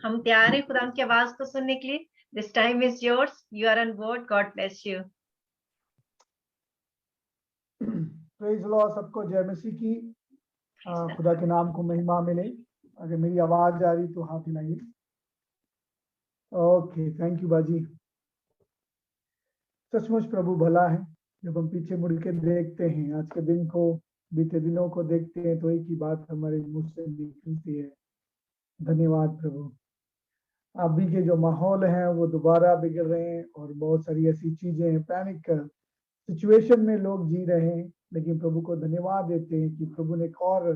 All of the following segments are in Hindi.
हम तैयार हैं खुदा की आवाज को सुनने के लिए। This time is yours, you are on board. God bless you. Praise Lord, सबको जय मसीह की। खुदा के नाम को महिमा मिले। अगर मेरी आवाज आ रही तो हाथ हिलाइए। ओके, थैंक यू बाजी। सचमुच प्रभु भला है। जब हम पीछे मुड़ के देखते हैं, आज के दिन को, बीते दिनों को देखते हैं, तो एक ही बात हमारे मुंह से निकलती है, धन्यवाद प्रभु। अभी के जो माहौल है वो दोबारा बिगड़ रहे हैं और बहुत सारी ऐसी चीजें हैं, पैनिक सिचुएशन में लोग जी रहे हैं। लेकिन प्रभु को धन्यवाद देते हैं कि प्रभु ने एक और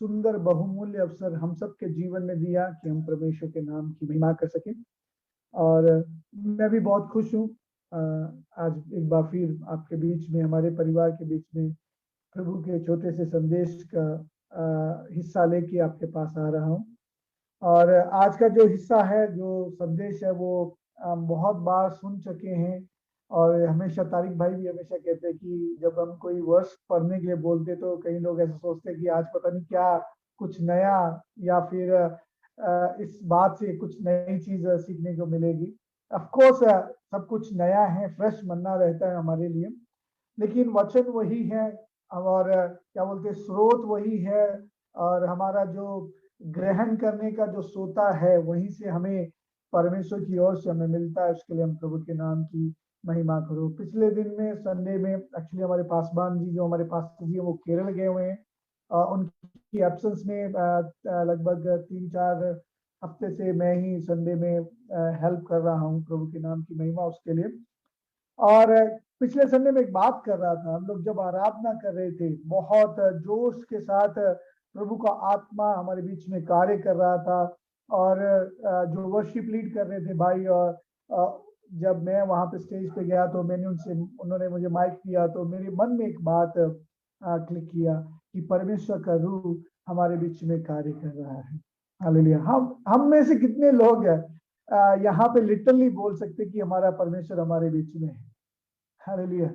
सुंदर बहुमूल्य अवसर हम सबके जीवन में दिया कि हम परमेश्वर के नाम की महिमा कर सकें। और मैं भी बहुत खुश हूँ आज एक बार फिर आपके बीच में, हमारे परिवार के बीच में प्रभु के छोटे से संदेश का हिस्सा लेके आपके पास आ रहा हूँ। और आज का जो हिस्सा है, जो संदेश है, वो बहुत बार सुन चुके हैं। और हमेशा तारिक भाई भी हमेशा कहते हैं कि जब हम कोई वर्ष पढ़ने के लिए बोलते तो कई लोग ऐसा सोचते हैं कि आज पता नहीं क्या कुछ नया, या फिर इस बात से कुछ नई चीज सीखने को मिलेगी। ऑफ कोर्स सब कुछ नया है, फ्रेश मन्ना रहता है हमारे लिए, लेकिन वचन वही है और क्या बोलते हैं, स्रोत वही है। और हमारा जो ग्रहण करने का जो सोता है वहीं से हमें परमेश्वर की ओर से हमें मिलता है। उसके लिए हम प्रभु के नाम की महिमा करो। पिछले दिन में संडे में एक्चुअली हमारे पासवान जी, जो हमारे पास जी हैं, वो केरल गए हुए हैं। उनकी एब्सेंस में लगभग 3-4 हफ्ते से मैं ही संडे में हेल्प कर रहा हूँ। प्रभु के नाम की महिमा उसके लिए। और पिछले संडे में एक बात कर रहा था, हम लोग जब आराधना कर रहे थे, बहुत जोश के साथ प्रभु का आत्मा हमारे बीच में कार्य कर रहा था। और जो वर्शिप लीड कर रहे थे भाई, और जब मैं वहां पे स्टेज पे गया तो उन्होंने मुझे माइक दिया, तो मेरे मन में एक बात क्लिक किया कि परमेश्वर का रूह हमारे बीच में कार्य कर रहा है। हालेलुया। हम में से कितने लोग यहाँ पे लिटरली बोल सकते कि हमारा परमेश्वर हमारे बीच में है। Hallelujah,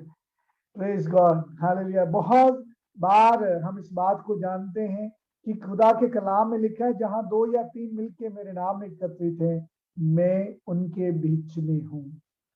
praise God, hallelujah. बहुत बार हम इस बात को जानते हैं कि खुदा के कलाम में लिखा है, जहां 2 या 3 मिलके मेरे नाम में एकत्रित हैं, मैं उनके बीच में हूँ।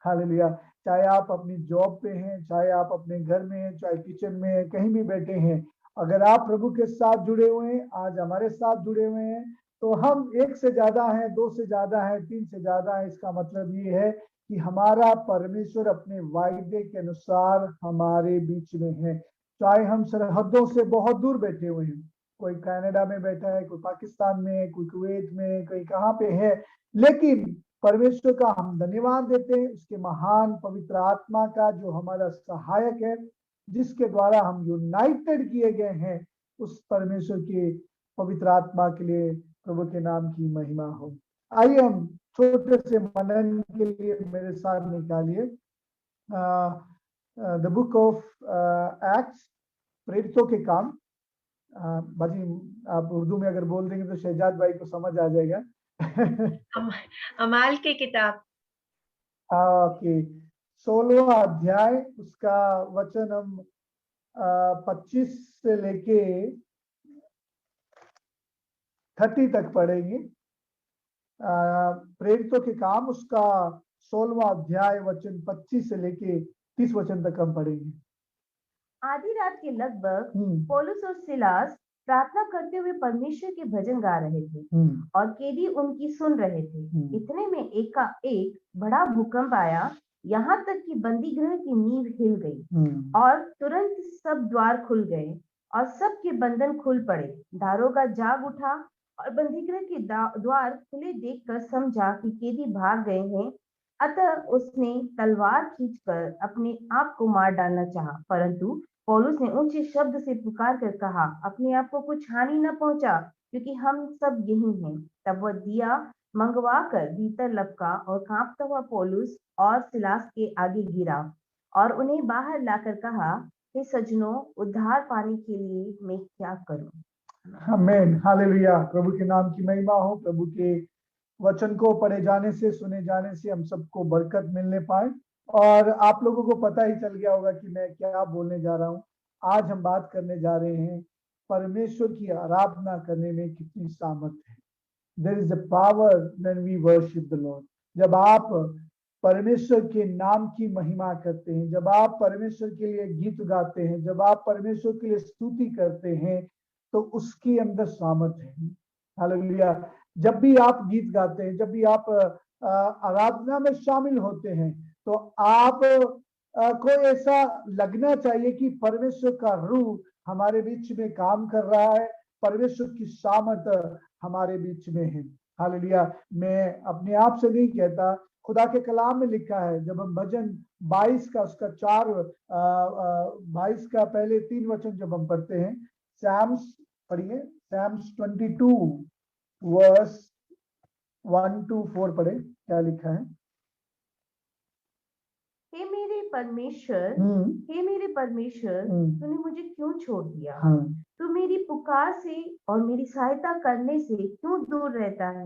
हालेलुया। चाहे आप अपनी जॉब पे हैं, चाहे आप अपने घर में हैं, चाहे किचन में हैं, कहीं भी बैठे हैं, अगर आप प्रभु के साथ जुड़े हुए हैं, आज हमारे साथ जुड़े हुए हैं, तो हम 1 से ज्यादा हैं, 2 से ज्यादा हैं, 3 से ज्यादा है। इसका मतलब ये है कि हमारा परमेश्वर अपने वायदे के अनुसार हमारे बीच में है। चाहे हम सरहदों से बहुत दूर बैठे हुए हैं, कोई कनाडा में बैठा है, कोई पाकिस्तान में है, कोई कुवैत में, कोई कहाँ पे है, लेकिन परमेश्वर का हम धन्यवाद देते हैं, उसके महान पवित्र आत्मा का जो हमारा सहायक है, जिसके द्वारा हम यूनाइटेड किए गए हैं। उस परमेश्वर के पवित्र आत्मा के लिए प्रभु के नाम की महिमा हो। आइए हम छोटे से मनन के लिए मेरे साथ निकालिए द बुक ऑफ एक्ट्स, प्रेरितों के काम। बाजी, आप उर्दू में अगर बोल देंगे तो शहजाद भाई को समझ आ जाएगा। अमाल की किताब। ओके, 16वां अध्याय, उसका वचन हम 25 से लेके 30 तक पढ़ेंगे। प्रेरितों के काम, उसका 16वां अध्याय, वचन 25 से लेके 30 वचन तक हम पढ़ेंगे। आधी रात के लगभग पौलुस और सिलास प्रार्थना करते हुए परमेश्वर के भजन गा रहे थे और कैदी उनकी सुन रहे थे। इतने में एक का एक बड़ा भूकंप आया, यहाँ तक कि बंदी गृह की नींव हिल गई और तुरंत सब द्वार खुल गए और सबके बंधन खुल पड़े। दारोगा जाग उठा और बंदी गृह के द्वार खुले देखकर समझा कि कैदी भाग गए हैं। अतः उसने तलवार खींचकर अपने आप को मार डालना चाहा, परंतु पौलुस ने ऊंचे शब्द से पुकार कर कहा, अपने आप को कुछ हानि न पहुंचा, क्योंकि हम सब यही हैं। तब वह दिया मंगवा कर भीतर लपका और कांपता हुआ पौलुस और सिलास के आगे गिरा और उन्हें बाहर लाकर कहा, हे सज्जनों, उद्धार पाने के लिए मैं क्या करूं? आमीन, हालेलुया। प्रभु के नाम की महिमा हो। प्रभु के वचन को पढ़े जाने से, सुने जाने से हम सबको बरकत मिलने पाए। और आप लोगों को पता ही चल गया होगा कि मैं क्या बोलने जा रहा हूँ। आज हम बात करने जा रहे हैं परमेश्वर की आराधना करने में कितनी सामर्थ है। there is a power when we worship the Lord. जब आप परमेश्वर के नाम की महिमा करते हैं, जब आप परमेश्वर के लिए गीत गाते हैं, जब आप परमेश्वर के लिए स्तुति करते हैं, तो उसके अंदर सामर्थ है। हालेलुया। जब भी आप गीत गाते हैं, जब भी आप आराधना में शामिल होते हैं, तो आप को ऐसा लगना चाहिए कि परमेश्वर का रूह हमारे बीच में काम कर रहा है, परमेश्वर की सामर्थ हमारे बीच में है। हालेलुया। मैं अपने आप से नहीं कहता, खुदा के कलाम में लिखा है। जब हम भजन 22 का उसका 22 का पहले 3 वचन जब हम पढ़ते हैं, सैम्स पढ़िए, सैम्स 22 वर्स 1 to 4 पढ़े, क्या लिखा है। हे मेरे परमेश्वर, हे मेरे परमेश्वर, तूने मुझे क्यों छोड़ दिया? तू मेरी पुकार से और मेरी सहायता करने से क्यों दूर रहता है?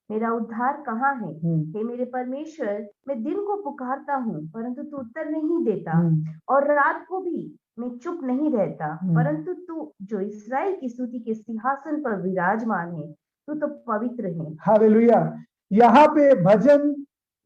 मेरा उद्धार कहाँ है? हे मेरे परमेश्वर, मैं दिन को पुकारता हूँ परंतु तू उत्तर नहीं देता, और रात को भी मैं चुप नहीं रहता, परंतु तू जो इस्राएल की स्तुति के सिंहासन पर विराजमान है, तू तो पवित्र है। हालेलुया। यहाँ पे भजन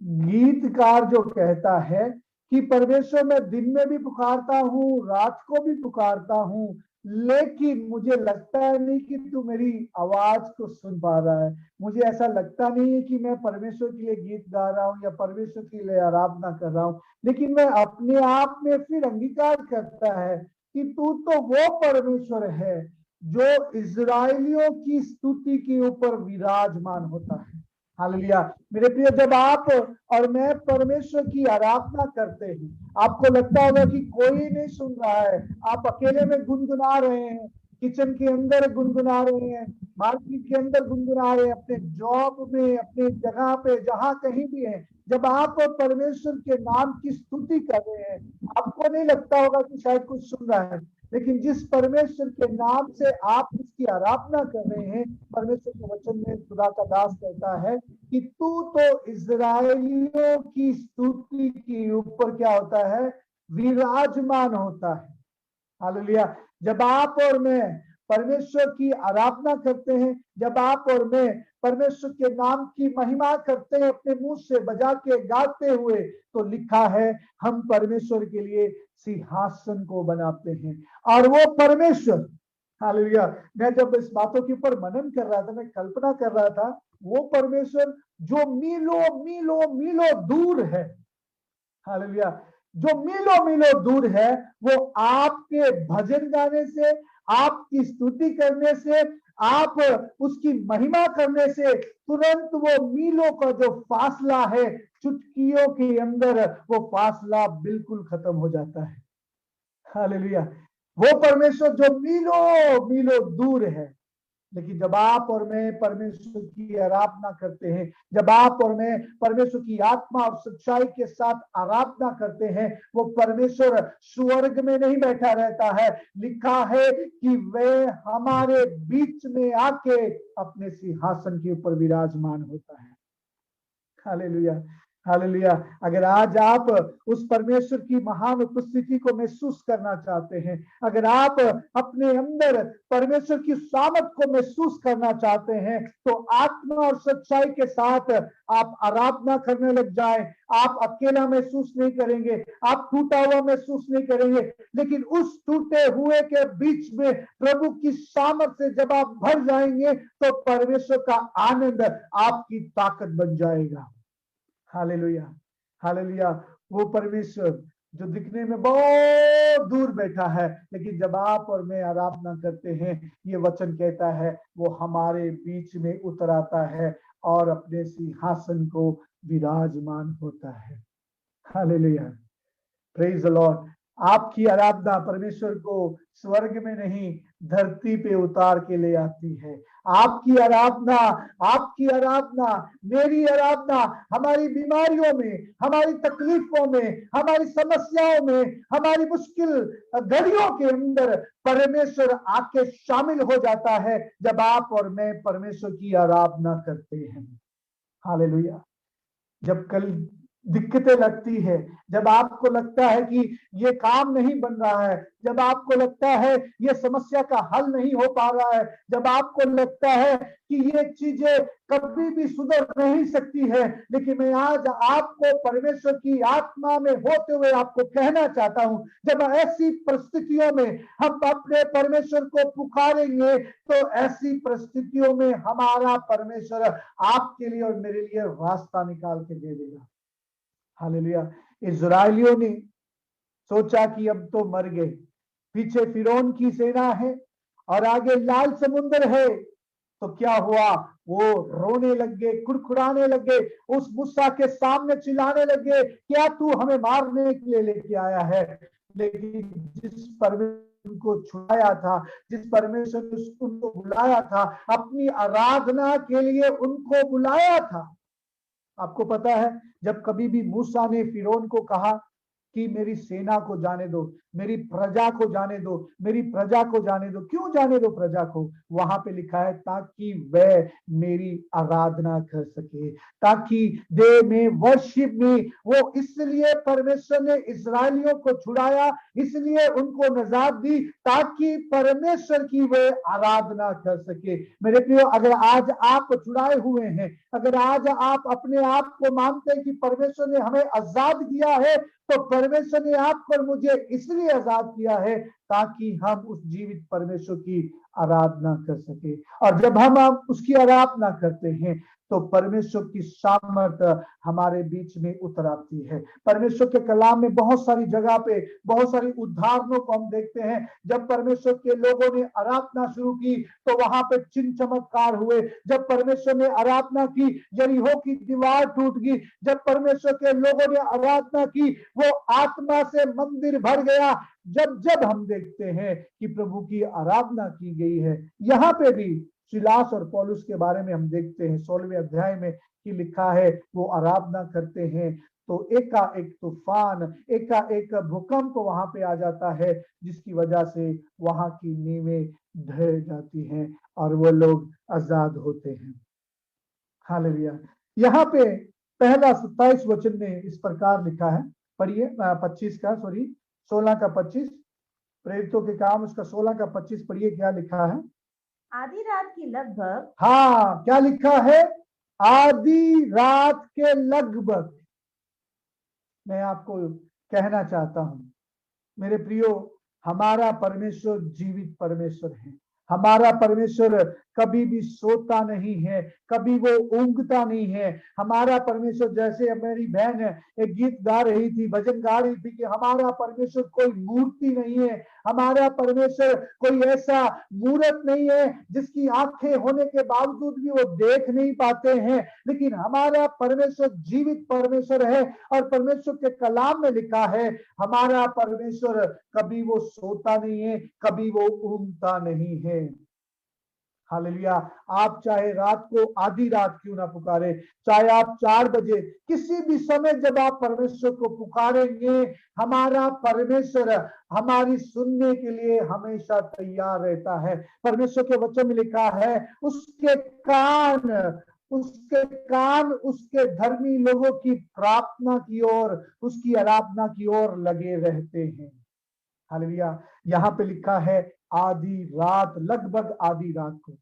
गीतकार जो कहता है कि परमेश्वर मैं दिन में भी पुकारता हूँ, रात को भी पुकारता हूँ, लेकिन मुझे लगता नहीं कि तू मेरी आवाज को सुन पा रहा है। मुझे ऐसा लगता नहीं है कि मैं परमेश्वर के लिए गीत गा रहा हूँ या परमेश्वर के लिए आराधना कर रहा हूँ, लेकिन मैं अपने आप में फिर अंगीकार करता है कि तू तो वो परमेश्वर है जो इजराइलियों की स्तुति के ऊपर विराजमान होता है। हालेलुया। मेरे प्रिय, जब आप और मैं परमेश्वर की आराधना करते हैं, आपको लगता होगा कि कोई नहीं सुन रहा है, आप अकेले में गुनगुना रहे हैं, किचन के अंदर गुनगुना रहे हैं, मार्केट के अंदर गुनगुना रहे हैं, अपने जॉब में, अपने जगह पे, जहां कहीं भी है, जब आप परमेश्वर के नाम की स्तुति कर रहे हैं, आपको नहीं लगता होगा कि शायद कुछ सुन रहा है, लेकिन जिस परमेश्वर के नाम से आप उसकी आराधना कर रहे हैं, परमेश्वर के वचन में खुदा का दास कहता है कि तू तो इजराइलियों की स्तुति के ऊपर क्या होता है? विराजमान होता है। हालेलुया। जब आप और मैं परमेश्वर की आराधना करते हैं, जब आप और मैं परमेश्वर के नाम की महिमा करते हैं अपने मुंह से बजा के गाते हुए, तो लिखा है हम परमेश्वर के लिए सिंहासन को बनाते हैं, और वो परमेश्वर, हालेलुया। मैं जब इस बातों के ऊपर मनन कर रहा था, मैं कल्पना कर रहा था, वो परमेश्वर जो मीलों मीलों मीलों दूर है, हालेलुया, जो मीलों मीलों दूर है, वो आपके भजन गाने से, आपकी स्तुति करने से, आप उसकी महिमा करने से तुरंत वो मीलों का जो फासला है, चुटकियों के अंदर वो फासला बिल्कुल खत्म हो जाता है। हालेलुया। वो परमेश्वर जो मीलों मीलों दूर है, लेकिन जब आप और मैं परमेश्वर की आराधना करते हैं, जब आप और मैं परमेश्वर की आत्मा और सच्चाई के साथ आराधना करते हैं, वो परमेश्वर स्वर्ग में नहीं बैठा रहता है, लिखा है कि वह हमारे बीच में आके अपने सिंहासन के ऊपर विराजमान होता है। Hallelujah, hallelujah. अगर आज आप उस परमेश्वर की महान उपस्थिति को महसूस करना चाहते हैं, अगर आप अपने अंदर परमेश्वर की सामर्थ को महसूस करना चाहते हैं, तो आत्मा और सच्चाई के साथ आप आराधना करने लग जाएं। आप अकेला महसूस नहीं करेंगे, आप टूटा हुआ महसूस नहीं करेंगे, लेकिन उस टूटे हुए के बीच में प्रभु की सामर्थ से जब आप भर जाएंगे, तो परमेश्वर का आनंद आपकी ताकत बन जाएगा। Hallelujah, hallelujah. वो परमेश्वर जो दिखने में बहुत दूर बैठा है, लेकिन जब आप और मैं आराधना करते हैं, ये वचन कहता है वो हमारे बीच में उतर आता है और अपने सिंहासन को विराजमान होता है। Hallelujah, praise the Lord. आपकी आराधना परमेश्वर को स्वर्ग में नहीं, धरती पे उतार के ले आती है। आपकी आराधना, आपकी आराधना, मेरी आराधना हमारी बीमारियों में, हमारी तकलीफों में, हमारी समस्याओं में, हमारी मुश्किल घड़ियों के अंदर परमेश्वर आके शामिल हो जाता है जब आप और मैं परमेश्वर की आराधना करते हैं। हालेलुया। जब कल दिक्कतें लगती है, जब आपको लगता है कि ये काम नहीं बन रहा है, जब आपको लगता है ये समस्या का हल नहीं हो पा रहा है, जब आपको लगता है कि ये चीजें कभी भी सुधर नहीं सकती है, लेकिन मैं आज आपको परमेश्वर की आत्मा में होते हुए आपको कहना चाहता हूं, जब ऐसी परिस्थितियों में हम अपने परमेश्वर को पुकारेंगे तो ऐसी परिस्थितियों में हमारा परमेश्वर आपके लिए और मेरे लिए रास्ता निकाल के दे देगा। हालेलुया। इजरायलियों ने सोचा कि अब तो मर गए, पीछे फिरौन की सेना है और आगे लाल समुद्र है, तो क्या हुआ, वो रोने लग गए, कुड़कुड़ाने लग गए, उस मूसा के सामने चिल्लाने लगे, क्या तू हमें मारने के लिए लेके आया है? लेकिन जिस परमेश्वर को छुड़ाया था, जिस परमेश्वर ने उनको बुलाया था, अपनी आराधना के लिए उनको बुलाया था। आपको पता है, जब कभी भी मूसा ने फिरौन को कहा कि मेरी सेना को जाने दो, मेरी प्रजा को जाने दो, मेरी प्रजा को जाने दो, क्यों जाने दो प्रजा को? वहां पे लिखा है ताकि वह मेरी आराधना कर सके, ताकि दे में वर्शिप में। वो इसलिए परमेश्वर ने इस्राएलियों को छुड़ाया, इसलिए उनको निजात दी ताकि परमेश्वर की वे आराधना कर सके। मेरे प्रियो, अगर आज आप छुड़ाए हुए हैं, अगर आज आप अपने आप को मानते हैं कि परमेश्वर ने हमें आजाद किया है, तो परमेश्वर ने आपको और मुझे इसलिए आजाद किया है ताकि हम उस जीवित परमेश्वर की आराधना कर सके। और जब हम उसकी आराधना करते हैं तो परमेश्वर की सामर्थ्य हमारे बीच में उतर आती है। परमेश्वर के कलाम में बहुत सारी जगह पे बहुत सारी उदाहरणों को हम देखते हैं। जब परमेश्वर के लोगों ने आराधना शुरू की तो वहां पे चिन्ह चमत्कार हुए। जब परमेश्वर ने आराधना की, यरीहो की दीवार टूट गई। जब परमेश्वर के लोगों ने आराधना की, वो आत्मा से मंदिर भर गया। जब जब हम देखते हैं कि प्रभु की आराधना की गई है, यहाँ पे भी सिलास और पौलुस के बारे में हम देखते हैं 16वें अध्याय में कि लिखा है वो आराधना करते हैं तो एकाएक तूफान, एकाएक भूकंप वहां पे आ जाता है, जिसकी वजह से वहां की नींवें ढह जाती हैं और वो लोग आजाद होते हैं। हालेलुया। यहाँ पे पहला 27 वचन में इस प्रकार लिखा है, पढ़िए 25 का, सॉरी 16 का 25, प्रेरितों के काम उसका 16 का 25 पढ़िए, क्या लिखा है? आधी रात की लगभग, हाँ, क्या लिखा है? आधी रात के लगभग। मैं आपको कहना चाहता हूं मेरे प्रियो, हमारा परमेश्वर जीवित परमेश्वर है। हमारा परमेश्वर कभी भी सोता नहीं है, कभी वो ऊंघता नहीं है। हमारा परमेश्वर, जैसे मेरी बहन एक गीत गा रही थी, भजन गा रही थी कि हमारा परमेश्वर कोई मूर्ति नहीं है, हमारा परमेश्वर कोई ऐसा मूर्त नहीं है जिसकी आंखें होने के बावजूद भी वो देख नहीं पाते हैं, लेकिन हमारा परमेश्वर जीवित परमेश्वर है। और परमेश्वर के कलाम में लिखा है हमारा परमेश्वर कभी वो सोता नहीं है, कभी वो ऊँघता नहीं है। हालेलुया। आप चाहे रात को आधी रात क्यों ना पुकारे, चाहे आप 4 बजे, किसी भी समय जब आप परमेश्वर को पुकारेंगे, हमारा परमेश्वर हमारी सुनने के लिए हमेशा तैयार रहता है। परमेश्वर के वचन में लिखा है उसके कान उसके धर्मी लोगों की प्रार्थना की ओर, उसकी आराधना की ओर लगे रहते हैं। हालेलुया। यहाँ पे लिखा है आधी रात, लगभग आधी रात को।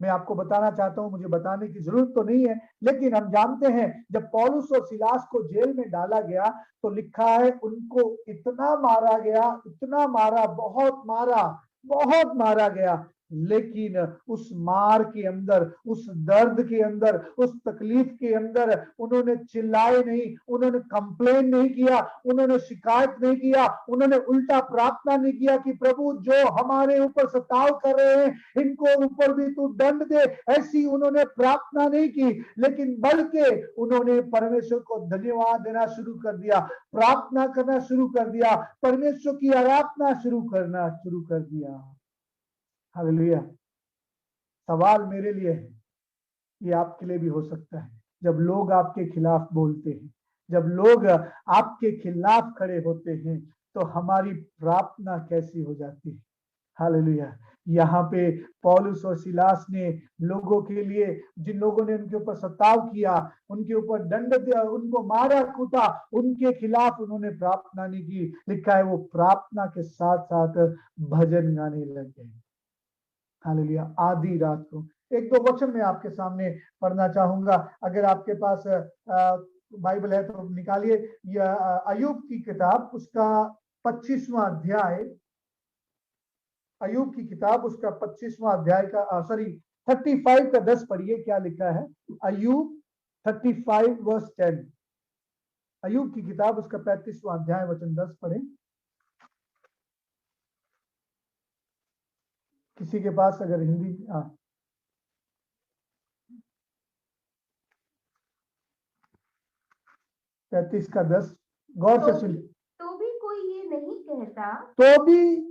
मैं आपको बताना चाहता हूं, मुझे बताने की जरूरत तो नहीं है, लेकिन हम जानते हैं जब पौलुस और सिलास को जेल में डाला गया तो लिखा है उनको इतना मारा गया, इतना मारा, बहुत मारा गया, लेकिन उस मार के अंदर, उस दर्द के अंदर, उस तकलीफ के अंदर उन्होंने चिल्लाए नहीं, उन्होंने कंप्लेन नहीं किया, उन्होंने शिकायत नहीं किया, उन्होंने उल्टा प्रार्थना नहीं किया कि प्रभु जो हमारे ऊपर सताव कर रहे हैं इनको ऊपर भी तू दंड दे, ऐसी उन्होंने प्रार्थना नहीं की, लेकिन बल्कि उन्होंने परमेश्वर को धन्यवाद देना शुरू कर दिया, प्रार्थना करना शुरू कर दिया, परमेश्वर की आराधना शुरू कर दिया। हालेलुया। सवाल मेरे लिए है, ये आपके लिए भी हो सकता है, जब लोग आपके खिलाफ बोलते हैं, जब लोग आपके खिलाफ खड़े होते हैं तो हमारी प्रार्थना कैसी हो जाती है। हालेलुया। यहाँ पे पौलुस और सिलास ने लोगों के लिए, जिन लोगों ने उनके ऊपर सताव किया, उनके ऊपर दंड दिया, उनको मारा कूटा, उनके खिलाफ उन्होंने प्रार्थना नहीं की। लिखा है वो प्रार्थना के साथ साथ भजन गाने लग गए। हालेलुया। आधी रात को एक दो वचन में आपके सामने पढ़ना चाहूंगा। अगर आपके पास बाइबल है तो निकालिए। अय्यूब की किताब उसका 25वां अध्याय, अय्यूब की किताब उसका 25वां अध्याय का 35 का 10 पढ़िए। क्या लिखा है? अय्यूब 35 वर्स 10। अय्यूब की किताब उसका 35वां अध्याय वचन 10 पढ़े। किसी के पास अगर हिंदी 35 का 10 गौर से सुन। तो भी कोई ये नहीं कहता, तो भी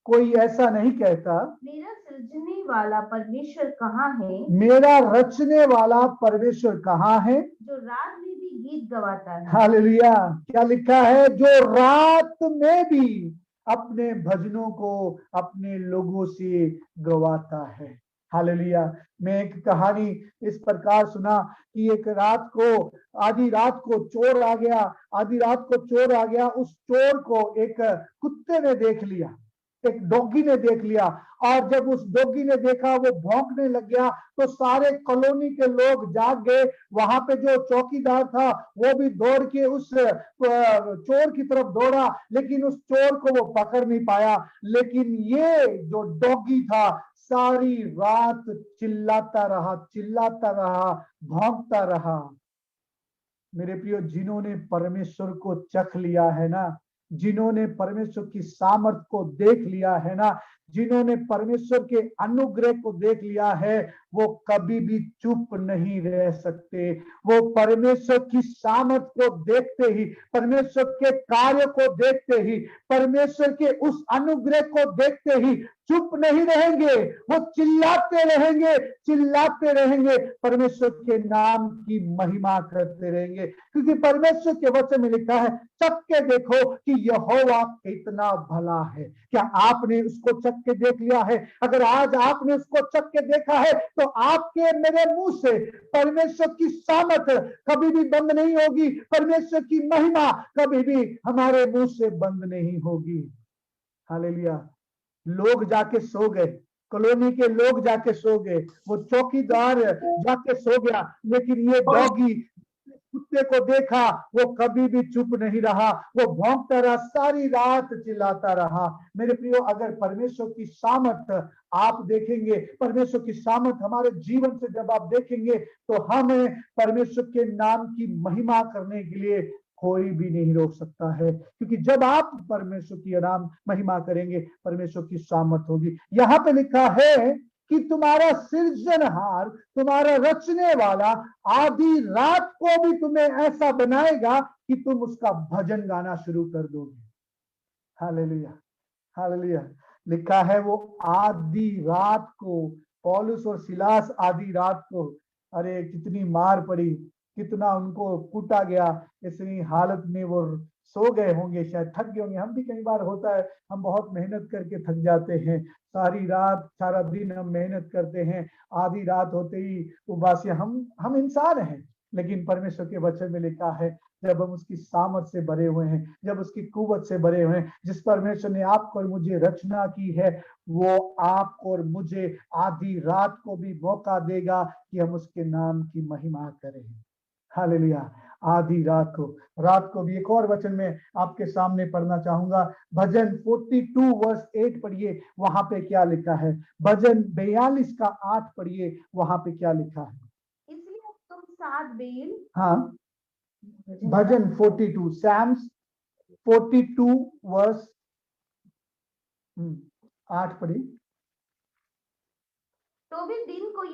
कोई ऐसा नहीं कहता, मेरा सृजने वाला परमेश्वर कहाँ है, मेरा रचने वाला परमेश्वर कहाँ है, जो रात में भी गीत गवाता है। हालेलुया। क्या लिखा है? जो रात में भी अपने भजनों को अपने लोगों से गवाता है। हालेलुया। मैं एक कहानी इस प्रकार सुना कि एक रात को, आधी रात को चोर आ गया। आधी रात को चोर आ गया। उस चोर को एक कुत्ते ने देख लिया, एक डॉगी ने देख लिया। और जब उस डॉगी ने देखा, वो भौंकने लग गया, तो सारे कॉलोनी के लोग जाग गए। वहां पे जो चौकीदार था वो भी दौड़ के उस चोर की तरफ दौड़ा, लेकिन उस चोर को वो पकड़ नहीं पाया। लेकिन ये जो डॉगी था सारी रात चिल्लाता रहा, भौंकता रहा। मेरे प्रियो, जिन्होंने परमेश्वर को चख लिया है ना, जिन्होंने परमेश्वर की सामर्थ को देख लिया है ना, जिन्होंने परमेश्वर के अनुग्रह को देख लिया है, वो कभी भी चुप नहीं रह सकते। वो परमेश्वर की सामर्थ को देखते ही, परमेश्वर के कार्य को देखते ही, परमेश्वर के उस अनुग्रह को देखते ही चुप नहीं रहेंगे। वो चिल्लाते रहेंगे, परमेश्वर के नाम की महिमा करते रहेंगे। क्योंकि परमेश्वर के वचन में लिखा है, चख के देखो कि यहोवा कितना भला है। क्या आपने उसको चख के देख लिया है? अगर आज आपने उसको चख के देखा है तो आपके मेरे मुंह से परमेश्वर की सामर्थ कभी भी बंद नहीं होगी, परमेश्वर की महिमा कभी भी हमारे मुंह से बंद नहीं होगी। हालेलुया। लोग जाके सो गए, कॉलोनी के लोग जाके सो गए, वो चौकीदार जाके सो गया, लेकिन ये डॉगी कुत्ते को देखा, वो कभी भी चुप नहीं रहा, वो भौंकता रहा, सारी रात चिल्लाता रहा। मेरे प्रियो, अगर परमेश्वर की सामर्थ आप देखेंगे, परमेश्वर की सामर्थ हमारे जीवन से जब आप देखेंगे, तो हमें परमेश्वर के नाम की महिमा करने के लिए कोई भी नहीं रोक सकता है। क्योंकि जब आप परमेश्वर की नाम महिमा करेंगे, परमेश्वर की सामर्थ होगी। यहाँ पे लिखा है कि तुम्हारा सृजनहार, तुम्हारा रचने वाला आधी रात को भी तुम्हें ऐसा बनाएगा कि तुम उसका भजन गाना शुरू कर दोगे। Hallelujah, hallelujah. लिखा है वो आधी रात को, पौलुस और सिलास आधी रात को, अरे कितनी मार पड़ी, कितना उनको कूटा गया, इतनी हालत में वो सो गए होंगे, शायद थक गए होंगे। हम भी कई बार होता है, हम बहुत मेहनत करके थक जाते हैं, सारी रात सारा दिन हम मेहनत करते हैं, आधी रात होते ही उबासी। हम इंसान हैं, लेकिन परमेश्वर के वचन में लिखा है, जब हम उसकी सामर्थ से भरे हुए हैं, जब उसकी कुव्वत से भरे हुए हैं, जिस परमेश्वर ने आपको और मुझे रचना की है, वो आपको और मुझे आधी रात को भी मौका देगा कि हम उसके नाम की महिमा करें। हालेलुया। आधी रात को भी एक और वचन में आपके सामने पढ़ना चाहूंगा। भजन 42 वर्स 8 पढ़िए, वहां पे क्या लिखा है। भजन 42 का 8 पढ़िए, वहां पे क्या लिखा है। इसलिए तुम सात बेल, हाँ, भजन 42, सैम्स 42 वर्स 8 पढ़िए। तो भी दिन को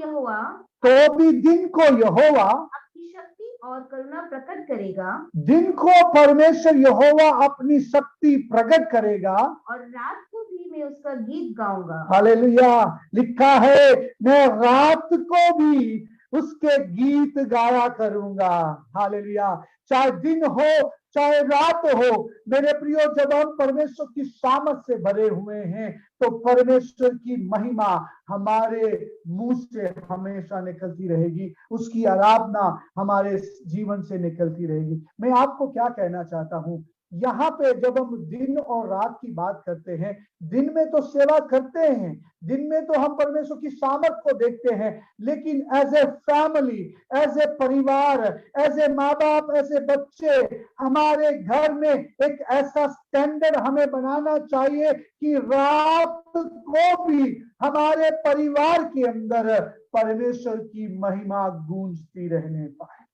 यहोवा अपनी शक्ति और करुणा प्रकट करेगा। दिन को परमेश्वर यहोवा अपनी शक्ति प्रकट करेगा, और रात को भी मैं उसका गीत गाऊंगा। हालेलुया। लिखा है, मैं रात को भी उसके गीत गाया करूंगा। हालेलुया। चाहे दिन हो चाहे रात हो मेरे प्रियो, जब हम परमेश्वर की सामर्थ से भरे हुए हैं तो परमेश्वर की महिमा हमारे मुंह से हमेशा निकलती रहेगी, उसकी आराधना हमारे जीवन से निकलती रहेगी। मैं आपको क्या कहना चाहता हूं, यहाँ पे जब हम दिन और रात की बात करते हैं, दिन में तो सेवा करते हैं, दिन में तो हम परमेश्वर की सामर्थ को देखते हैं, लेकिन as a family, as a परिवार, एज ए माँ बाप, एज ए बच्चे, हमारे घर में एक ऐसा स्टैंडर्ड हमें बनाना चाहिए कि रात को भी हमारे परिवार के अंदर परमेश्वर की महिमा गूंजती रहने पाए।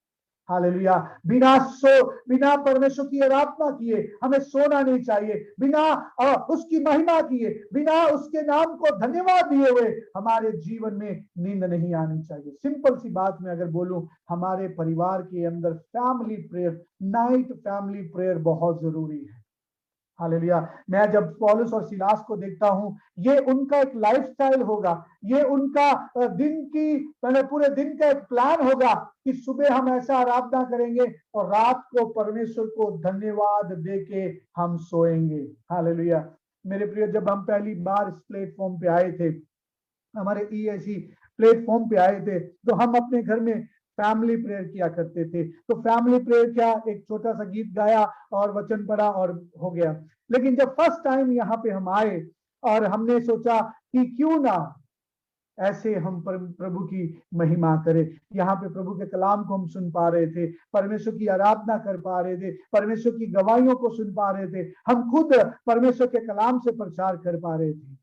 हालेलुया। बिना परमेश्वर की आराधना किए हमें सोना नहीं चाहिए, बिना उसकी महिमा किए, बिना उसके नाम को धन्यवाद दिए हुए हमारे जीवन में नींद नहीं आनी चाहिए। सिंपल सी बात में अगर बोलूं, हमारे परिवार के अंदर family prayer, night family prayer बहुत जरूरी है। हालेलुया। मैं जब पौलुस और सिलास को देखता हूं, ये उनका एक लाइफस्टाइल होगा, ये उनका दिन की पूरे दिन का एक प्लान होगा कि सुबह हम ऐसा आराधना करेंगे और रात को परमेश्वर को धन्यवाद देके हम सोएंगे। हालेलुया। मेरे प्रिय, जब हम पहली बार इस प्लेटफॉर्म पे आए थे, हमारे ESE प्लेटफॉर्म पे आए थे, तो हम अपने घर में फैमिली प्रेयर किया करते थे। तो फैमिली प्रेयर क्या, एक छोटा सा गीत गाया और वचन पढ़ा और हो गया। लेकिन जब फर्स्ट टाइम यहाँ पे हम आए और हमने सोचा कि क्यों ना ऐसे हम प्रभु की महिमा करें, यहाँ पे प्रभु के कलाम को हम सुन पा रहे थे, परमेश्वर की आराधना कर पा रहे थे, परमेश्वर की गवाहियों को सुन पा रहे थे, हम खुद परमेश्वर के कलाम से प्रचार कर पा रहे थे।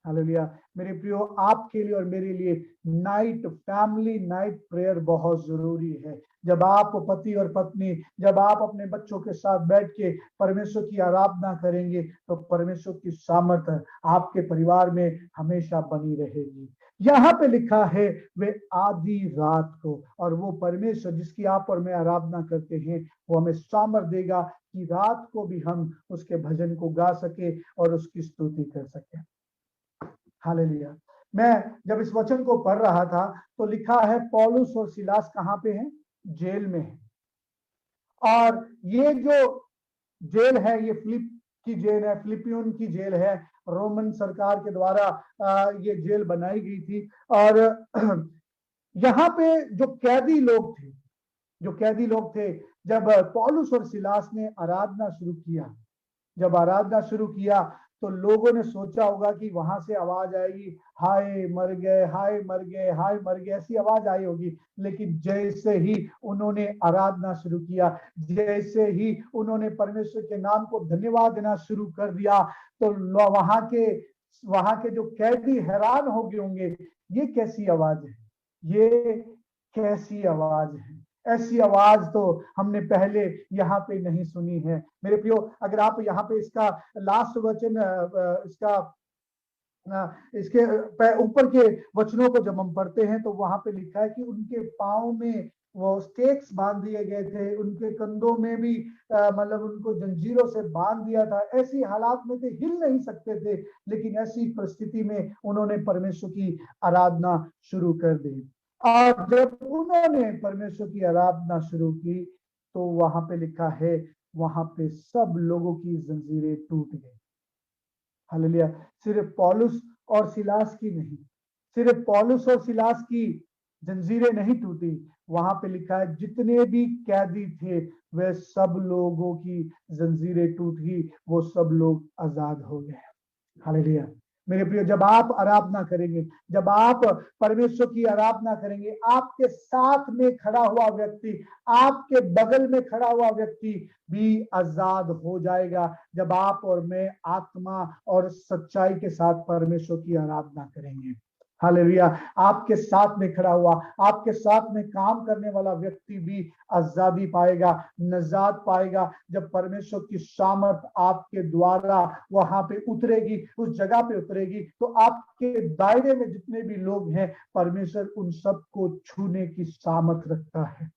हालेलुया। मेरे प्रियो, आपके लिए और मेरे लिए नाइट फैमिली नाइट प्रेयर बहुत जरूरी है। जब आप पति और पत्नी, जब आप अपने बच्चों के साथ बैठ के परमेश्वर की आराधना करेंगे तो परमेश्वर की सामर्थ आपके परिवार में हमेशा बनी रहेगी। यहाँ पे लिखा है वे आधी रात को, और वो परमेश्वर जिसकी आप और मैं आराधना करते हैं वो हमें सामर्थ देगा कि रात को भी हम उसके भजन को गा सके और उसकी स्तुति कर सके। हालेलुया। मैं जब इस वचन को पढ़ रहा था तो लिखा है पौलुस और सिलास कहाँ पे हैं? जेल में है। और ये जो जेल है ये फिलिप की जेल है, फिलिपियन की जेल है, रोमन सरकार के द्वारा ये जेल बनाई गई थी। और यहाँ पे जो कैदी लोग थे, जब पौलुस और सिलास ने आराधना शुरू किया तो लोगों ने सोचा होगा कि वहां से आवाज आएगी, हाय मर गए, हाय मर गए, हाय मर गए, ऐसी आवाज आई होगी। लेकिन जैसे ही उन्होंने आराधना शुरू किया, जैसे ही उन्होंने परमेश्वर के नाम को धन्यवाद देना शुरू कर दिया, तो वहां के जो कैदी हैरान हो गए होंगे, ये कैसी आवाज है, ये कैसी आवाज है, ऐसी आवाज तो हमने पहले यहाँ पे नहीं सुनी है। मेरे प्रियो, अगर आप यहाँ पे इसका लास्ट वचन, इसके ऊपर के वचनों को जब हम पढ़ते हैं तो वहां पे लिखा है कि उनके पाँव में वो स्टेक्स बांध दिए गए थे, उनके कंधों में भी मतलब उनको जंजीरों से बांध दिया था। ऐसी हालात में थे, हिल नहीं सकते थे, लेकिन ऐसी परिस्थिति में उन्होंने परमेश्वर की आराधना शुरू कर दी। और जब उन्होंने परमेश्वर की आराधना शुरू की तो वहां पे लिखा है, वहां पे सब लोगों की जंजीरें टूट गई। हालेलुया। सिर्फ पौलुस और सिलास की जंजीरें नहीं टूटी, वहां पे लिखा है जितने भी कैदी थे वे सब लोगों की जंजीरें टूट गई, वो सब लोग आजाद हो गए। हालेलुया। मेरे प्रिय, जब आप आराधना करेंगे, जब आप परमेश्वर की आराधना करेंगे, आपके साथ में खड़ा हुआ व्यक्ति, आपके बगल में खड़ा हुआ व्यक्ति भी आजाद हो जाएगा जब आप और मैं आत्मा और सच्चाई के साथ परमेश्वर की आराधना करेंगे। हालेलुया। आपके साथ में खड़ा हुआ, आपके साथ में काम करने वाला व्यक्ति भी आजादी पाएगा, नजात पाएगा जब परमेश्वर की सामर्थ आपके द्वारा वहां पे उतरेगी, उस जगह पे उतरेगी। तो आपके दायरे में जितने भी लोग हैं, परमेश्वर उन सबको छूने की सामर्थ रखता है।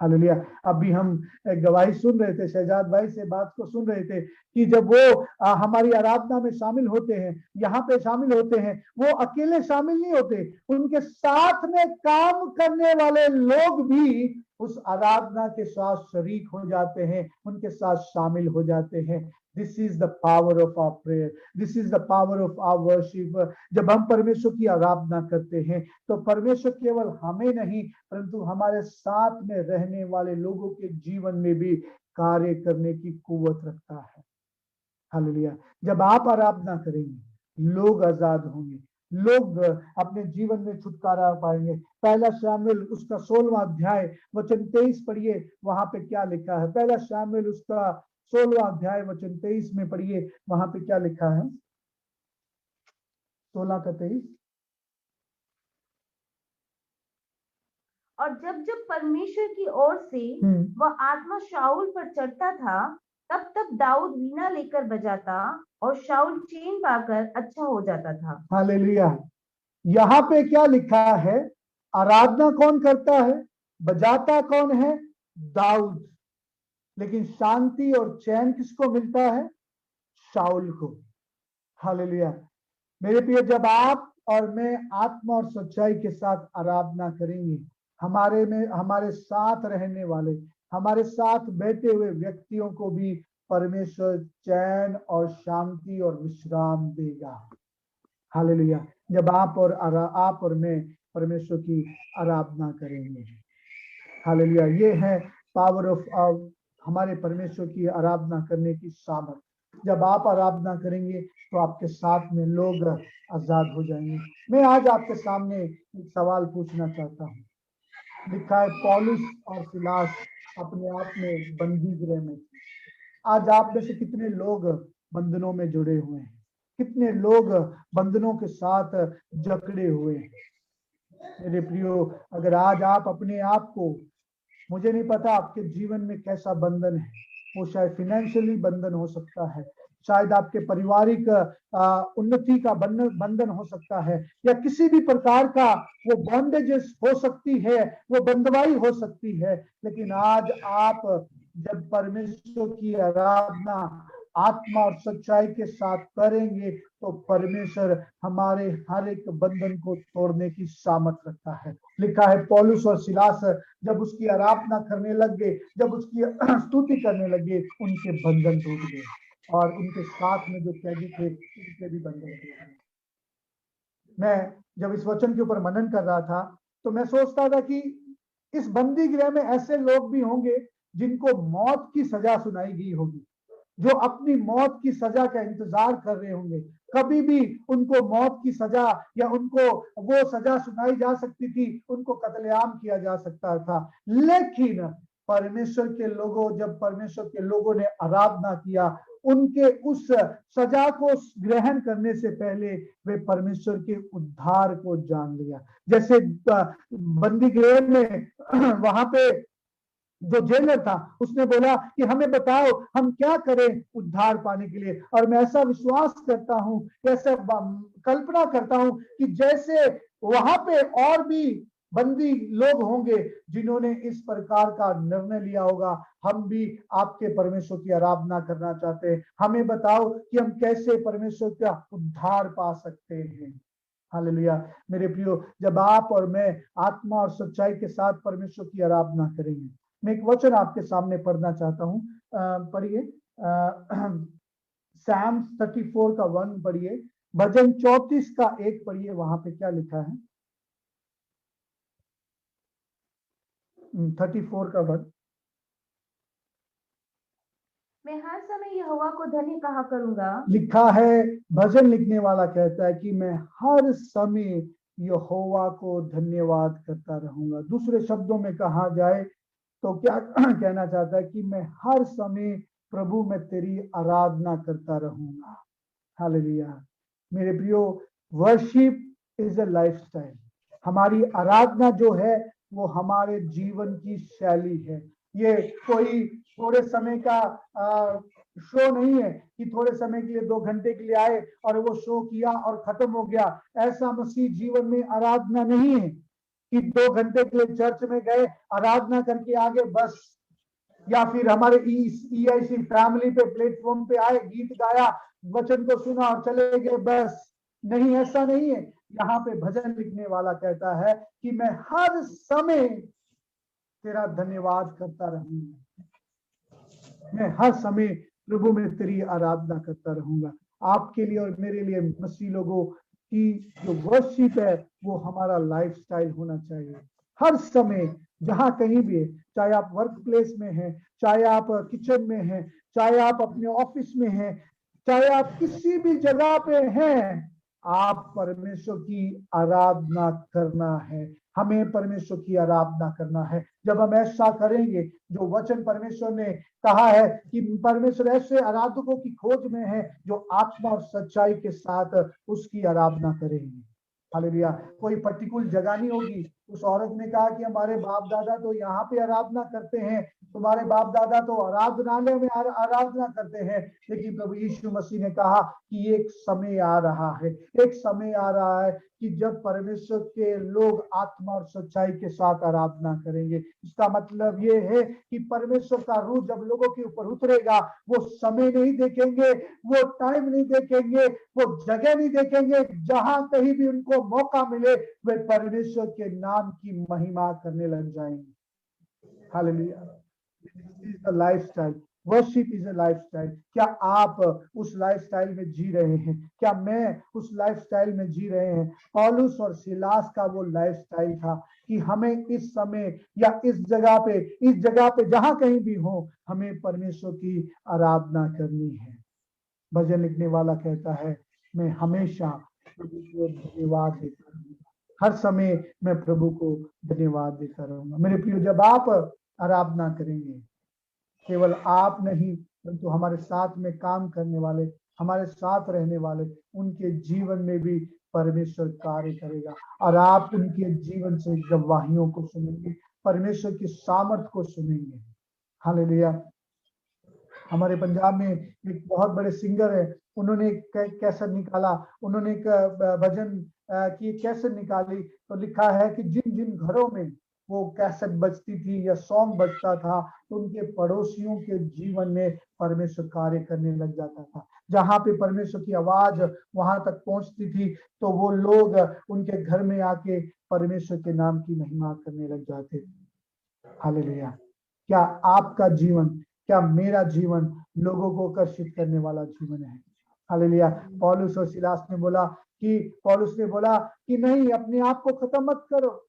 हालेलुया। अभी हम गवाही सुन रहे थे, शहजाद भाई से बात को सुन रहे थे कि जब वो हमारी आराधना में शामिल होते हैं, यहाँ पे शामिल होते हैं, वो अकेले शामिल नहीं होते, उनके साथ में काम करने वाले लोग भी उस आराधना के साथ शरीक हो जाते हैं, उनके साथ शामिल हो जाते हैं। This is the power of our prayer, this is the power of our worship. जब हम परमेश्वर की आराधना करते हैं तो परमेश्वर केवल हमें नहीं परंतु हमारे साथ में रहने वाले लोगों के जीवन में भी कार्य करने की कुव्वत रखता है। हालेलुया। जब आप आराधना करेंगे लोग आजाद होंगे, लोग अपने जीवन में छुटकारा पाएंगे। पहला शामिल उसका 16वां अध्याय वचन 23 पढ़िए, वहां पे क्या लिखा है। पहला शामिल उसका 16वां अध्याय वचन 23 में पढ़िए, वहां पे क्या लिखा है। 16 का 23। और जब जब परमेश्वर की ओर से वह आत्मा शाऊल पर चढ़ता था, तब तब दाऊद वीणा लेकर बजाता और शाऊल चैन पाकर अच्छा हो जाता था। हालेलुया। यहाँ पे क्या लिखा है, आराधना कौन करता है, बजाता कौन है, दाऊद। लेकिन शांति और चैन किसको मिलता है, शाऊल को। हालेलुया। मेरे प्रिय, जब आप और मैं आत्मा और सच्चाई के साथ आराधना करेंगे, हमारे साथ रहने वाले, हमारे साथ बैठे हुए व्यक्तियों को भी परमेश्वर चैन और शांति और विश्राम देगा। हालेलुया। जब आप और मैं परमेश्वर की आराधना करेंगे। हालेलुया। ये है पावर ऑफ हमारे परमेश्वर की आराधना करने की सामर्थ। जब आप आराधना करेंगे तो आपके साथ में लोग आजाद हो जाएंगे। मैं आज आपके सामने एक सवाल पूछना चाहता हूँ। लिखा है पौलुस और सिलास अपने आप में बंदी गृह में। आज आप में से कितने लोग बंधनों में जुड़े हुए हैं, कितने लोग बंधनों के साथ जकड़े हुए हैं। मेरे प्रियो, अगर आज आप अपने आप को, मुझे नहीं पता आपके जीवन में कैसा बंधन है, वो शायद फाइनेंशियली बंधन हो सकता है, शायद आपके पारिवारिक उन्नति का बंधन हो सकता है, या किसी भी प्रकार का वो बॉन्डेजेस हो सकती है, वो बंधवाई हो सकती है। लेकिन आज आप जब परमेश्वर की आराधना आत्मा और सच्चाई के साथ करेंगे तो परमेश्वर हमारे हर एक बंधन को तोड़ने की सामर्थ रखता है। लिखा है पौलुस और सिलास जब उसकी आराधना करने लग गए, जब उसकी स्तुति करने लगे, उनके बंधन टूट गए और उनके साथ में जो कैदी थे उनके भी बंधन टूट गए। मैं जब इस वचन के ऊपर मनन कर रहा था तो मैं सोचता था कि इस बंदी गृह में ऐसे लोग भी होंगे जिनको मौत की सजा सुनाई गई होगी, जो अपनी मौत की सजा का इंतजार कर रहे होंगे। कभी भी उनको मौत की सजा या उनको वो सजा सुनाई जा सकती थी, उनको कत्लेआम किया जा सकता था। लेकिन परमेश्वर के लोगों, जब परमेश्वर के लोगों ने आराधना किया, उनके उस सजा को ग्रहण करने से पहले वे परमेश्वर के उद्धार को जान लिया। जैसे बंदी गृह में वहां पे जो जेलर था उसने बोला कि हमें बताओ हम क्या करें उद्धार पाने के लिए। और मैं ऐसा विश्वास करता हूं, ऐसा कल्पना करता हूं कि जैसे वहां पे और भी बंदी लोग होंगे जिन्होंने इस प्रकार का निर्णय लिया होगा, हम भी आपके परमेश्वर की आराधना करना चाहते हैं, हमें बताओ कि हम कैसे परमेश्वर का उद्धार पा सकते हैं। हालेलुया। मेरे प्रियो, जब आप और मैं आत्मा और सच्चाई के साथ परमेश्वर की आराधना करेंगे, मैं एक वचन आपके सामने पढ़ना चाहता हूँ। पढ़िए सैम 34 का 1 पढ़िए, भजन 34 का 1 पढ़िए, वहां पे क्या लिखा है। 34 का 1। मैं हर समय यहोवा को धन्य कहा करूंगा। लिखा है, भजन लिखने वाला कहता है कि मैं हर समय यहोवा को धन्यवाद करता रहूंगा। दूसरे शब्दों में कहा जाए तो क्या कहना चाहता है कि मैं हर समय प्रभु में तेरी आराधना करता रहूंगा। हालेलुया। मेरे प्रियो, वर्शिप इज अ लाइफस्टाइल। हमारी आराधना जो है वो हमारे जीवन की शैली है। ये कोई थोड़े समय का शो नहीं है कि थोड़े समय के लिए 2 घंटे के लिए आए और वो शो किया और खत्म हो गया। ऐसा मसीह जीवन में आराधना नहीं है। कि 2 घंटे के लिए चर्च में गए, आराधना करके आगे बस, या फिर हमारे EIC फैमिली पे प्लेटफॉर्म पे आए, गीत गाया, वचन को सुना और चले गए बस। नहीं, ऐसा नहीं है। यहाँ पे भजन लिखने वाला कहता है कि मैं हर समय तेरा धन्यवाद करता रहूंगा, मैं हर समय प्रभु में तेरी आराधना करता रहूंगा। आपके लिए और मेरे लिए मसीह लोगों की जो वर्शिप है वो हमारा लाइफस्टाइल होना चाहिए। हर समय जहां कहीं भी है, चाहे आप वर्क प्लेस में हैं, चाहे आप किचन में हैं, चाहे आप अपने ऑफिस में हैं, चाहे आप किसी भी जगह पे हैं, आप परमेश्वर की आराधना करना है। हमें परमेश्वर की आराधना करना है। जब हम ऐसा करेंगे, जो वचन परमेश्वर ने कहा है कि परमेश्वर ऐसे आराधकों की खोज में है जो आत्मा और सच्चाई के साथ उसकी आराधना करेंगे। हालेलुया। कोई पर्टिकुलर जगह नहीं होगी। उस औरत ने कहा कि हमारे बाप दादा तो यहाँ पे आराधना करते हैं, तुम्हारे बाप दादा तो आराधनालय में आराधना करते हैं। लेकिन प्रभु यीशु मसीह ने कहा कि एक समय आ रहा है, एक समय आ रहा है कि जब परमेश्वर के लोग आत्मा और सच्चाई के साथ आराधना करेंगे। इसका मतलब ये है कि परमेश्वर का रूह जब लोगों के ऊपर उतरेगा, वो समय नहीं देखेंगे, वो टाइम नहीं देखेंगे, वो जगह नहीं देखेंगे, जहां कहीं भी उनको मौका मिले वे परमेश्वर के नाम की महिमा करने लग जाएंगे। Hallelujah. This is the lifestyle. Worship is a lifestyle. क्या आप उस लाइफस्टाइल में जी रहे हैं? क्या मैं उस लाइफस्टाइल में जी रहे हैं? पौलुस और सिलास का वो लाइफस्टाइल था कि हमें इस समय या इस जगह पे जहां कहीं भी हो, हमें परमेश्वर की आराधना करनी है। भजन लिखने वाला कहता है, मैं हमेशा प्रभु को धन्यवाद देता रहूंगा, हर समय मैं प्रभु को धन्यवाद देता रहूंगा। मेरे प्रियो, जब आप आराधना करेंगे, केवल आप नहीं परंतु हमारे साथ में काम करने वाले, हमारे साथ रहने वाले, उनके जीवन में भी परमेश्वर कार्य करेगा और आप उनके जीवन से गवाहियों को सुनेंगे, परमेश्वर की सामर्थ को सुनेंगे। हालेलुया। हमारे पंजाब में एक बहुत बड़े सिंगर है, उन्होंने कैसेट निकाला, उन्होंने एक भजन की कैसेट निकाली, तो लिखा है कि जिन जिन घरों में वो कैसेट बजती थी या सॉन्ग बजता था, तो उनके पड़ोसियों के जीवन में परमेश्वर कार्य करने लग जाता था। जहां पे परमेश्वर की आवाज वहां तक पहुंचती थी, तो वो लोग उनके घर में आके परमेश्वर के नाम की महिमा करने लग जाते थे। हालेलुया। क्या आपका जीवन, क्या मेरा जीवन लोगों को आकर्षित करने वाला जीवन है? हालेलुया। पौलुस और सिलास ने बोला पौलुस ने बोला कि नहीं, अपने आप को खत्म मत करो।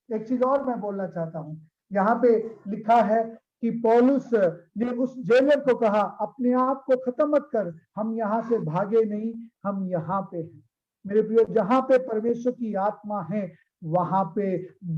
एक चीज और मैं बोलना चाहता हूँ, यहाँ पे लिखा है कि पौलुस ने उस जेलर को कहा, अपने आप को खत्म मत कर, हम यहाँ से भागे नहीं, हम यहाँ पे हैं। मेरे प्रियो, जहां पे परमेश्वर की आत्मा है वहां पे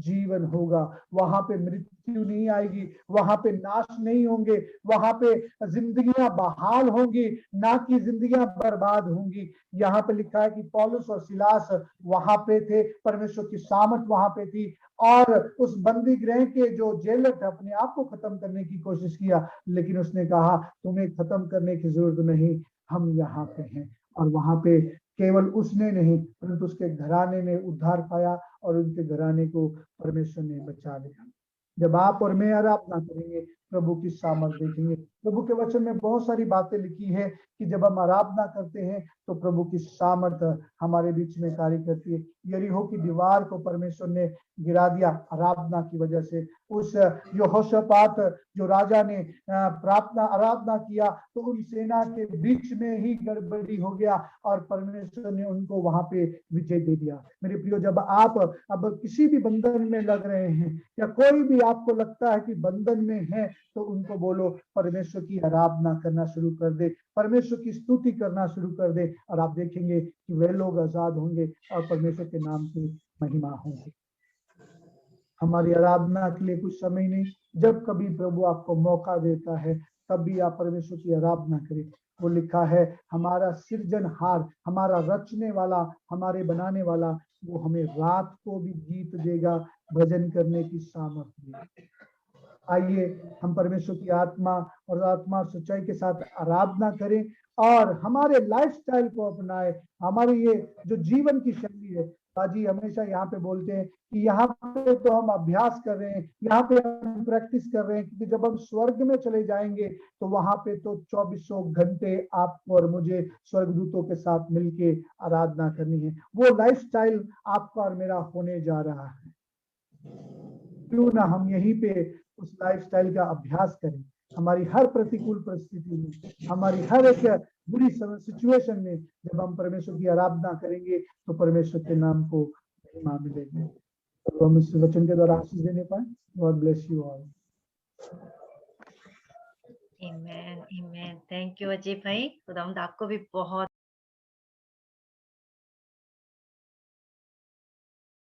जीवन होगा, वहां पे मृत्यु नहीं आएगी, वहां पे नाश नहीं होंगे, वहां पे जिंदगियां बहाल होंगी, ना कि जिंदगियां बर्बाद होंगी। यहाँ पे लिखा है कि पौलुस और सिलास वहां पे थे, परमेश्वर की सामर्थ वहां पे थी, और उस बंदी गृह के जो जेलर थे अपने आप को खत्म करने की कोशिश किया, लेकिन उसने कहा तुम्हें खत्म करने की जरूरत नहीं, हम यहाँ पे हैं। और वहां पे केवल उसने नहीं परंतु उसके घराने ने उद्धार पाया और उनके घराने को परमेश्वर ने बचा लिया। जब आप और मैं आराधना करेंगे, प्रभु की सामर्थ देखेंगे। प्रभु के वचन में बहुत सारी बातें लिखी है कि जब हम आराधना करते हैं तो प्रभु की सामर्थ हमारे बीच में कार्य करती है। यरीहो की दीवार को परमेश्वर ने गिरा दिया आराधना की वजह से। उस यहोशापात जो राजा ने प्रार्थना आराधना किया, तो उन सेना के बीच में ही गड़बड़ी हो गया और परमेश्वर ने उनको वहां पे विजय दे दिया। मेरे प्रियो, जब आप अब किसी भी बंधन में लग रहे हैं या कोई भी आपको लगता है कि बंधन में है, तो उनको बोलो परमेश्वर की आराधना करना शुरू कर दे, परमेश्वर की स्तुति करना शुरू कर दे, और आप देखेंगे कि वे लोग आजाद होंगे और परमेश्वर के नाम की महिमा होगी। हमारी आराधना के लिए कुछ समय नहीं, जब कभी प्रभु आपको मौका देता है तब भी आप परमेश्वर की आराधना करें। वो लिखा है, हमारा सृजनहार, हमारा रचने वाला, हमारे बनाने वाला, वो हमें रात को भी गीत देगा, भजन करने की सामर्थ देगा। आइए हम परमेश्वर की आत्मा और सच्चाई के साथ आराधना करें और हमारे लाइफस्टाइल को अपनाएं। हमारी ये जो जीवन की शैली है बाजी हमेशा यहाँ पे बोलते हैं कि यहाँ पे तो हम अभ्यास कर रहे हैं, यहाँ पे हम प्रैक्टिस कर रहे हैं, क्योंकि जब हम स्वर्ग में चले जाएंगे तो वहां पे तो 24 घंटे आपको और मुझे स्वर्गदूतों के साथ मिलके आराधना करनी है। वो लाइफस्टाइल आपका और मेरा होने जा रहा है। क्यों ना हम यहीं पे उस लाइफस्टाइल का अभ्यास करें। हमारी हर प्रतिकूल परिस्थिति में, हमारी हर एक बुरी सिचुएशन में जब हम परमेश्वर की आराधना करेंगे तो परमेश्वर के नाम को महिमा मिलेगी। तो हम इस वचन के द्वारा आशीष देने पाए। God bless you all. Amen, amen. Thank you Ajay भाई। खुदावंद आपको भी बहुत